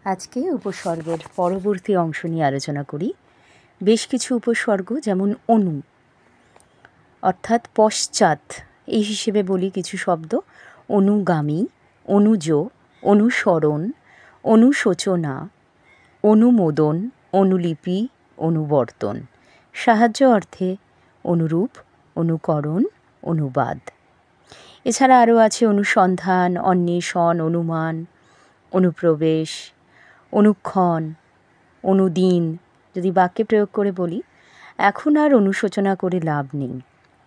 আজকে উপসর্গের পরবর্তী অংশ নিয়ে আলোচনা করি। বেশ কিছু উপসর্গ যেমন অনু অর্থাৎ পশ্চাৎ এই হিসেবে বলি কিছু শব্দ: অনুগামী, অনুজ, অনুসরণ, অনুশোচনা, অনুমোদন, অনুলিপি, অনুবর্তন। সাহায্য অর্থে অনুরূপ, অনুকরণ, অনুবাদ। এছাড়া আরও আছে অনুসন্ধান, অন্বেষণ, অনুমান, অনুপ্রবেশ, অনুক্ষণ, অনুদিন। যদি বাক্যে প্রয়োগ করে বলি, এখন আর অনুশোচনা করে লাভ নেই।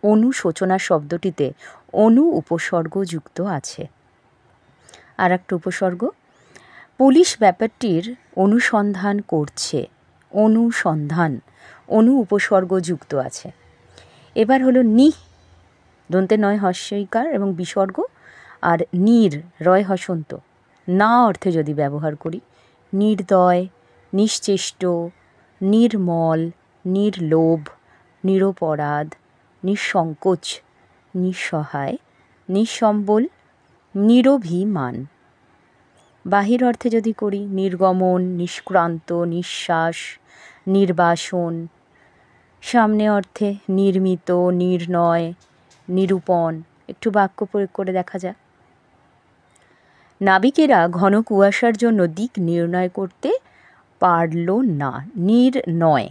অনুশোচনা শব্দটিতে অনু উপসর্গ যুক্ত আছে। আর একটা উপসর্গ, পুলিশ ব্যাপারটির অনুসন্ধান করছে। অনুসন্ধান, অনু উপসর্গ যুক্ত আছে। এবার হলো নি, দন্তে নয় হস্যইকার এবং বিসর্গ, আর নির রয় হসন্ত। না অর্থে যদি ব্যবহার করি, নির্দয়, নিশ্চেষ্ট, নির্মল, নির্লোভ, নিরপরাধ, নিঃসংকোচ, নিঃসহায়, নিঃসম্বল, নিরভিমান। বাহির অর্থে যদি করি, নির্গমন, নিষ্ক্রান্ত, নিঃশ্বাস, নির্বাসন। সামনে অর্থে নির্মিত, নির্ণয়, নিরূপণ। একটু বাক্য প্রয়োগ করে দেখা যাক। নাবিকেরা ঘন কুয়াশার জন্য দিক নির্ণয় করতে পারল না। নির্ণয়,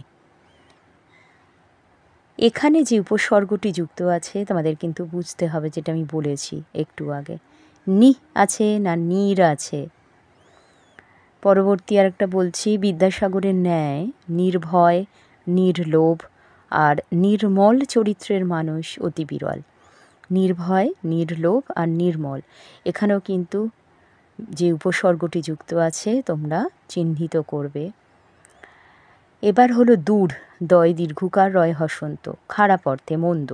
এখানে যে উপসর্গটি যুক্ত আছে তোমাদের কিন্তু বুঝতে হবে, যেটা আমি বলেছি একটু আগে। নি আছে না নির আছে? পরবর্তী আরেকটা বলছি, বিদ্যাসাগরের ন্যায় নির্ভয়, নির্লোভ আর নির্মল চরিত্রের মানুষ অতি বিরল। নির্ভয়, নির্লোভ আর নির্মল, এখানেও কিন্তু যে উপসর্গটি যুক্ত আছে তোমরা চিহ্নিত করবে। এবার হলো দূর, দয় দীর্ঘকার রয় হসন্ত, খারাপ অর্থে মন্দ।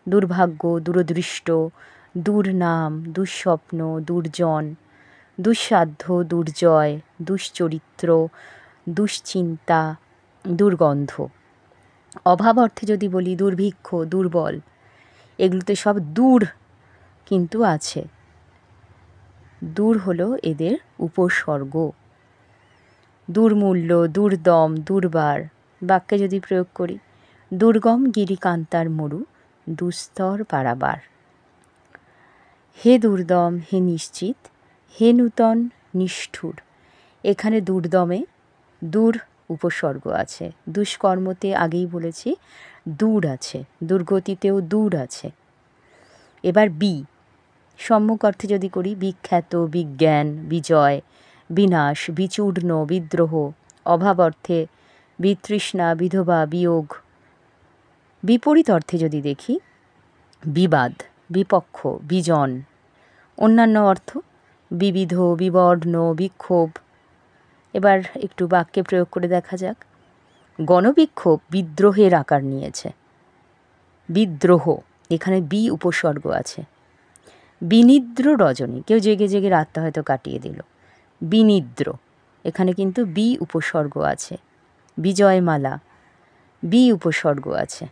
দুর্ভাগ্য, দূরদৃষ্ট, দুর্নাম, দুঃস্বপ্ন, দুর্জন, দুঃসাধ্য, দুর্জয়, দুশ্চরিত্র, দুশ্চিন্তা, দুর্গন্ধ। অভাব অর্থে যদি বলি, দুর্ভিক্ষ, দুর্বল। এগুলোতে সব দূর কিন্তু আছে। দূর হলো এদের উপসর্গ। দুর্মূল্য, দুর্দম, দুর্বার। বাক্যে যদি প্রয়োগ করি, দুর্গম গিরিকান্তার মরু, দুস্তর পারাবার। হে দুর্দম, হে নিশ্চিত, হে নূতন, নিষ্ঠুর। এখানে দুর্দমে দূর উপসর্গ আছে। দুষ্কর্মতে আগেই বলেছি দূর আছে, দুর্গতিতেও দূর আছে। এবার বি, সম্মুখ অর্থে যদি করি, বিখ্যাত, বিজ্ঞান, বিজয়, বিনাশ, বিচূর্ণ, বিদ্রোহ। অভাব অর্থে বিতৃষ্ণা, বিধবা, বিয়োগ। বিপরীত অর্থে যদি দেখি, বিবাদ, বিপক্ষ, বিজন। অন্যান্য অর্থ বিবিধ, বিবর্ণ, বিক্ষোভ। এবার একটু বাক্যে প্রয়োগ করে দেখা যাক। গণবিক্ষোভ বিদ্রোহের আকার নিয়েছে। বিদ্রোহ, এখানে বি উপসর্গ আছে। বিনিদ্র রজনী, কেউ জেগে জেগে রাতটা হয়তো কাটিয়ে দিল। বিনিদ্র, এখানে কিন্তু বি উপসর্গ আছে। বিজয়মালা, বি উপসর্গ আছে।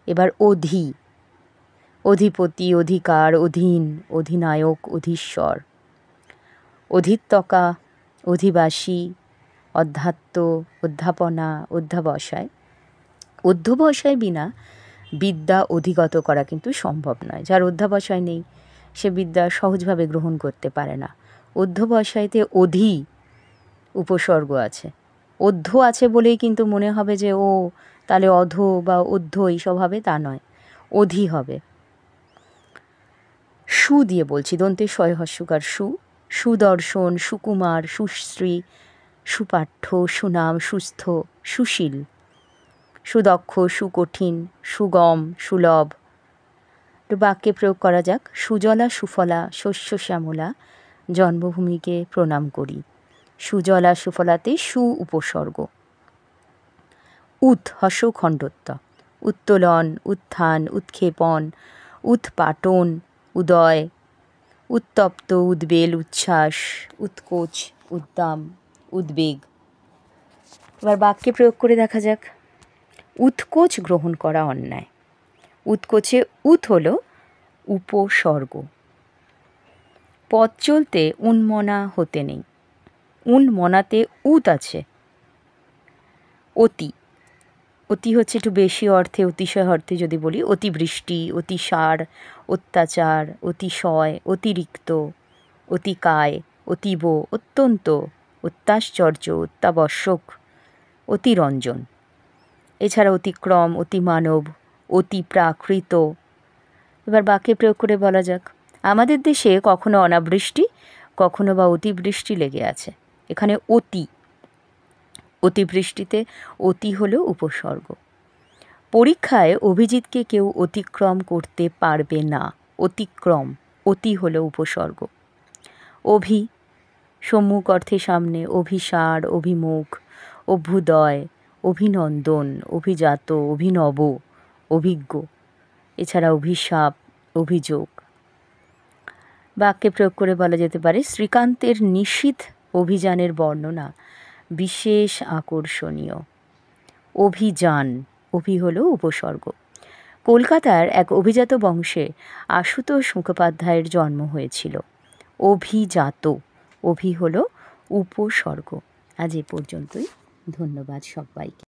এবার অধি, অধিপতি, অধিকার, অধীন, অধিনায়ক, অধীশ্বর। অধিত্যকা, অধিবাসী, অধ্যাত্ম, অধ্যাপনা, অধ্যাবসায়। অধ্যবসায় বিনা বিদ্যা অধিগত করা কিন্তু সম্ভব নয়। যার অধ্যাবসায় নেই সে বিদ্যা সহজভাবে গ্রহণ করতে পারে না। অধ্যবসায়তে অধি উপসর্গ আছে। অধ্য আছে বলেই কিন্তু মনে হবে যে ও তাহলে অধ বা অধ্য এইসব হবে, তা নয়, অধি হবে। সু দিয়ে বলছি, দন্তে শয় হস্যকার সু। সুদর্শন, সুকুমার, সুশ্রী, সুপাঠ্য, সুনাম, সুস্থ, সুশীল। সুদক্ষ, সুকঠিন, সুগম, সুলভ। একটু বাক্যে প্রয়োগ করা যাক। সুজলা সুফলা শস্য শ্যামলা, জন্মভূমিকে প্রণাম করি। সুজলা সুফলাতে সু উপসর্গ। উৎ হস্য খণ্ডত্ব, উত্তোলন, উত্থান, উৎক্ষেপণ, উৎপাটন, উদয়, উত্তপ্ত, উদ্বেল, উচ্ছ্বাস, উৎকোচ, উদ্দাম, উদ্বেগ। এবার বাক্যে প্রয়োগ করে দেখা যাক। উৎকোচ গ্রহণ করা অন্যায়। উৎকোচে উৎ হল উপসর্গ। পথ চলতে উন্মনা হতে নেই। উন মনাতে উত আছে। অতি, অতি হচ্ছে একটু বেশি অর্থে, অতিশয় অর্থে যদি বলি, অতিবৃষ্টি, অতিসার, অত্যাচার, অতিশয়, অতিরিক্ত, অতিকায়, অতীব, অত্যন্ত, অত্যাশ্চর্য, অত্যাবশ্যক, অতিরঞ্জন। এছাড়া অতিক্রম, অতিমানব, অতি প্রাকৃত। এবার বাক্যে প্রয়োগ করে বলা যাক, আমাদের দেশে কখনো অনাবৃষ্টি, কখনো বা অতিবৃষ্টি লেগে আছে। এখানে অতি, অতিবৃষ্টিতে অতি হলো উপসর্গ। পরীক্ষায় অভিজিৎকে কেউ অতিক্রম করতে পারবে না। অতিক্রম, অতি হলো উপসর্গ। অভি, সম্মুখ অর্থে সামনে, অভিসার, অভিমুখ, অভ্যুদয়, অভিনন্দন, অভিজাত, অভিনব, অভিজ্ঞ। এছাড়া অভিশাপ, অভিযোগ। বাক্যে প্রয়োগ করে বলা যেতে পারে, শ্রীকান্তের নিশীথ অভিযানের বর্ণনা বিশেষ আকর্ষণীয়। অভিযান, অভি হল উপসর্গ। কলকাতার এক অভিজাত বংশে আশুতোষ মুখোপাধ্যায়ের জন্ম হয়েছিল। অভিজাত, অভি হল উপসর্গ। আজ এ পর্যন্তই। ধন্যবাদ সবাইকে।